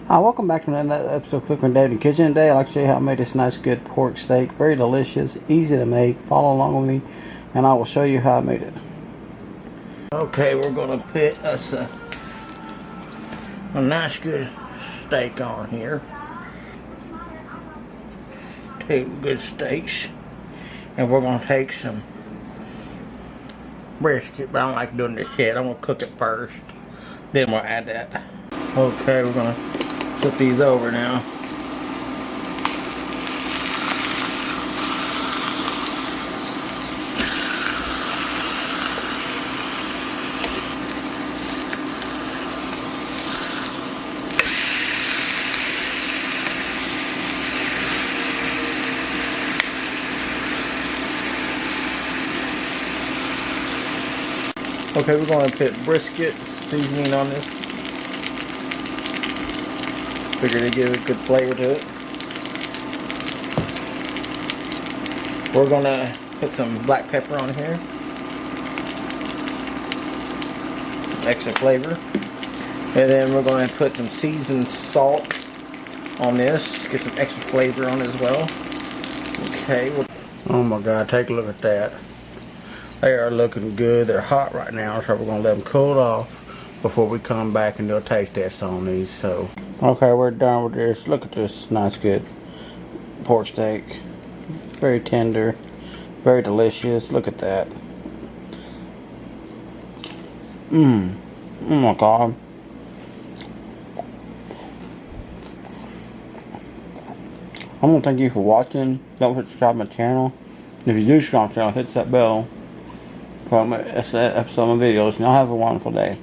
Hi, welcome back to another episode of Cooking David in the Kitchen. Today I'd like to show you how I made this nice good pork steak. Very delicious, easy to make. Follow along with me and I will show you how I made it. Okay, we're going to put us a nice good steak on here. Two good steaks. And we're going to take some brisket, but I don't like doing this yet. I'm going to cook it first. Then we'll add that. Okay, we're going to flip these over now. Okay, we're going to put brisket seasoning on this. Figure to give a good flavor to it. We're going to put some black pepper on here. Extra flavor. And then we're going to put some seasoned salt on this. Get some extra flavor on it as well. Okay. Oh my God, take a look at that. They are looking good. They're hot right now, so we're going to let them cool off before we come back and do a taste test on these. So, okay, we're done with this. Look at this nice good pork steak. Very tender, very delicious. Look at that. Oh my God. I want to thank you for watching. Don't forget to subscribe to my channel. If you do subscribe to my channel, hit that bell for my episode of my videos. And y'all have a wonderful day.